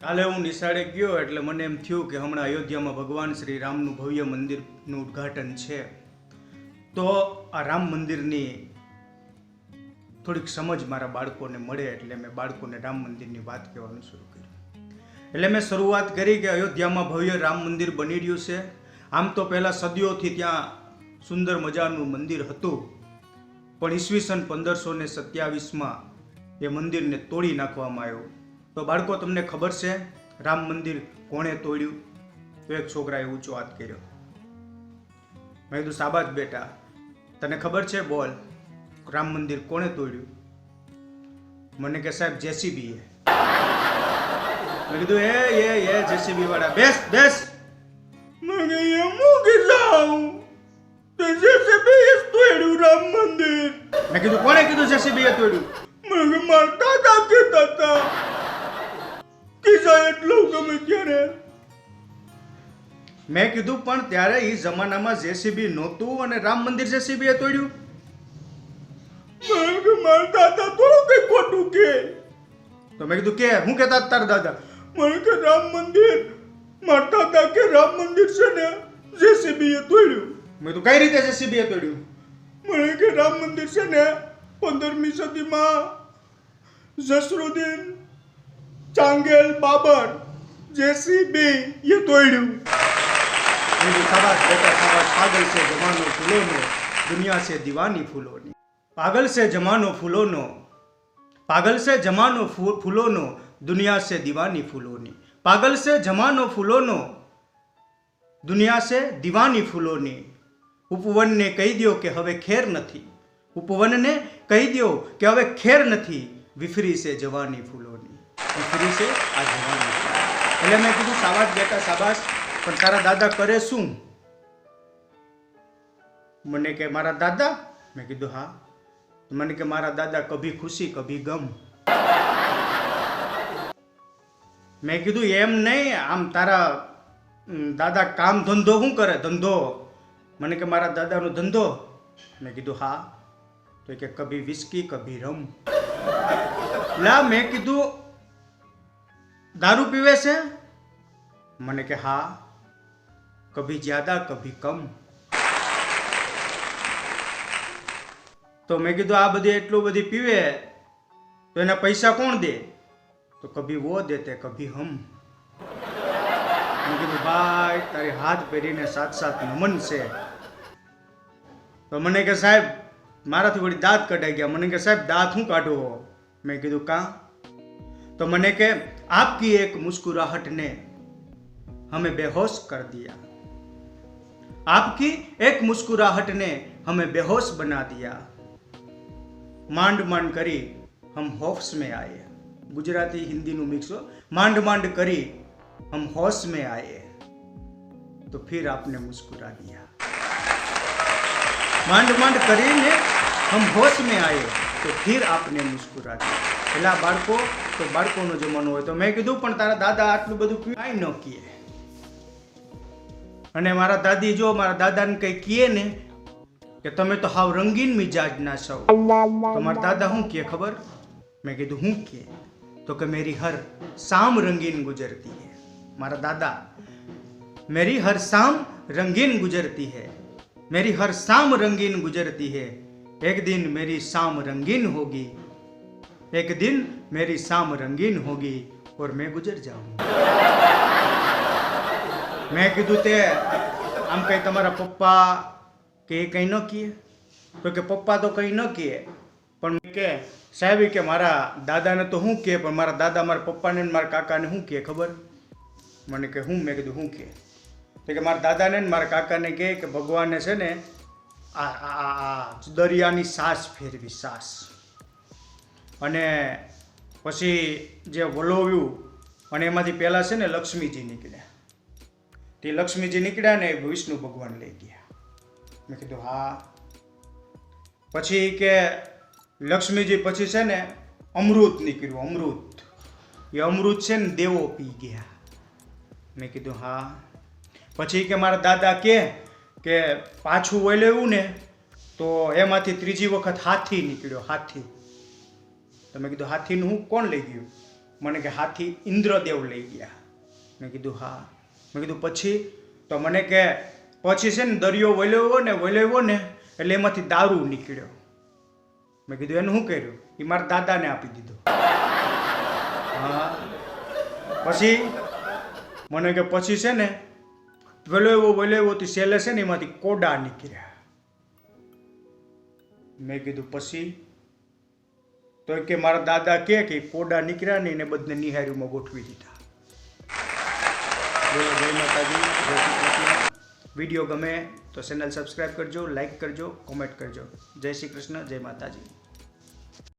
કાલે હું નિશાળે ગયો એટલે મને એમ થયું કે હમણાં અયોધ્યામાં ભગવાન શ્રી રામનું ભવ્ય મંદિરનું ઉદ્ઘાટન છે. તો આ રામ મંદિરની થોડીક સમજ મારા બાળકોને મળે એટલે મેં બાળકોને રામ મંદિરની વાત કહેવાનું શરૂ કર્યું. એટલે મેં શરૂઆત કરી કે અયોધ્યામાં ભવ્ય રામ મંદિર બની રહ્યું છે. આમ તો પહેલાં સદીઓથી ત્યાં સુંદર મજાનું મંદિર હતું, પણ ઈસવીસન 1527માં એ મંદિરને તોડી નાખવામાં આવ્યું. તો બાળકો, તમને ખબર છે રામ મંદિર કોણે તોડ્યું? તો એક છોકરાએ ઊંચો હાથ કર્યો. મેં કીધું શાબાશ બેટા, તને ખબર છે? બોલ, રામ મંદિર કોણે તોડ્યું? મને કે સાહેબ જેસીબી એ. મેં કીધું એ જેસીબી વાળા બેસ. મને એમ કે જાઉં તો જેસીબી એ તોડ્યું રામ મંદિર. મેં કીધું કોણે કીધું જેસીબી એ તોડ્યું? મને મારા દાદા કહેતા હતા. એટલું ગમે ત્યારે મેં કીધું પણ ત્યારે એ જમાનામાં જેસીબી નહોતું અને રામ મંદિર જેસીબી એ તોડ્યું. મારા દાદા થોડું કઈ ખોટું કે. તો મેં કીધું કે હું કહેતા તારા દાદા? મને કે રામ મંદિર, મારા દાદા કે રામ મંદિર છે ને જેસીબી એ તોડ્યું. મેં કીધું કઈ રીતે જેસીબી એ તોડ્યું? મને કે રામ મંદિર છે ને 15મી સદીમાં જસરુદ્દીન ચાંગેલ બાબર જેસીબી ये तोड़્યું. शाबाश बेटा शाबाश. पागल से जमानो फूलोनो दुनिया से दीवानी फूलोनी. पागल से जमानो फूलोनो दुनिया से दीवानी फूलोनी. पागल से जमानो फूलोनो दुनिया से दीवानी फूलोनी. ઉપવનને કહી દો કે હવે ખેર નથી. ઉપવનને કહી દો કે હવે ખેર નથી. વિફરી છે જવાની ફૂલોની. વિફરી છે આ જવાની. એટલે મેં કીધું શાબાશ બેટા શાબાશ, પણ તારા દાદા કરે શું? મને કે મારા દાદા? મેં કીધું હા. મને કે મારા દાદા કભી ખુશી કભી ગમ. મેં કીધું એમ નહીં, આમ તારા દાદા કામ ધંધો શું કરે? ધંધો? મને કે મારા દાદાનો ધંધો? મેં કીધું હા. તો કે કભી વિસ્કી કભી રમ. લા, મેં કીધું દારૂ પીવે છે? મને કે હા. કભી જ્યાદા કભી કમ. તો મેં કીધું આ બધી એટલું બધી પીવે તો એના પૈસા કોણ દે? તો કભી વો દેતે કભી હમ. મેં કીધું ભાઈ, તારી હાથ પહેરીને સાત નમન છે. તો મને કે સાહેબ, મારાથી વળી દાંત કઢાઈ ગયા. મને કે સાહેબ દાંત શું કાઢો? મેં કીધું કાં? तो मने के आपकी एक मुस्कुराहट ने हमें बेहोश कर दिया. आपकी एक मुस्कुराहट ने हमें बेहोश बना दिया. માંડ માંડ કરી हम होश में आए. गुजराती हिंदी નું મિક્સ. માંડ માંડ કરી हम होश में आए तो फिर आपने मुस्कुरा दिया. માંડ માંડ કરીને हम होश में आए तो फिर आपने मुस्कुरा दिया. પેલા બાળકો તો બાળકોનો જમાનો હોય. તો મેં કીધું પણ તારા દાદા આટલું બધું કાંઈ ન કહે. અને મારા દાદી, જો મારા દાદાને કંઈ કહે ને કે તમે તો હાવ રંગીન મિજાજ ના છો, તો મારા દાદા શું કહે ખબર? મેં કીધું શું કહે? તો કે મેરી હર શામ રંગીન ગુજરતી હૈ. મારા દાદા, મેરી હર શામ રંગીન ગુજરતી હૈ. मेरी हर शाम रंगीन गुजरती है. एक दिन मेरी शाम रंगीन होगी. एक दिन मेरी शाम रंगीन होगी और मैं गुजर जाऊंगा. मैं कीधु ते आम कहीं तमारा पप्पा के कहीं न किए? तो के पप्पा तो कहीं न किए, पण के साहेब के मारा दादा ने तो हूँ के, पण मारा दादा मारा पप्पा ने मारा काका ने हूँ के खबर? मैंने के हूँ. मैं कीधु हूँ के? तो कि मारा दादा ने मारा काका ने कहे कि भगवान ने छे ने दरियानी सास फेरवी, सास. અને પછી જે વલોવ્યું અને એમાંથી પહેલાં છે ને લક્ષ્મીજી નીકળ્યા. તે લક્ષ્મીજી નીકળ્યા ને વિષ્ણુ ભગવાન લઈ ગયા. મેં કીધું હા. પછી કે લક્ષ્મીજી પછી છે ને અમૃત નીકળ્યું, અમૃત. એ અમૃત છે ને દેવો પી ગયા. મેં કીધું હા. પછી કે મારા દાદા કે પાછું વળેવું ને તો એમાંથી ત્રીજી વખત હાથી નીકળ્યો, હાથી. તો મેં કીધું હાથીનું હું કોણ લઈ ગયું? મને કે હાથી ઇન્દ્રદેવ લઈ ગયા. મેં કીધું હા. મેં કીધું પછી? તો મને કે પછી છે ને દરિયો વલ્યો ને એટલે એમાંથી દારૂ નીકળ્યો. મેં કીધું એનું શું કર્યું? એ મારા દાદાને આપી દીધો. હા. પછી મને કે પછી છે ને વલ્યો તે છેલ્લે છે ને એમાંથી કોડા નીકળ્યા. મેં કીધું પછી? તો કે મારા દાદા કે કોડા નીકળ્યા ને એને બધાને નિહારીમાં ગોઠવી દીધા. બોલો જય માતાજી, જય શ્રી કૃષ્ણ. વિડીયો ગમે તો ચેનલ સબસ્ક્રાઈબ કરજો, લાઈક કરજો, કોમેન્ટ કરજો. જય શ્રી કૃષ્ણ, જય માતાજી.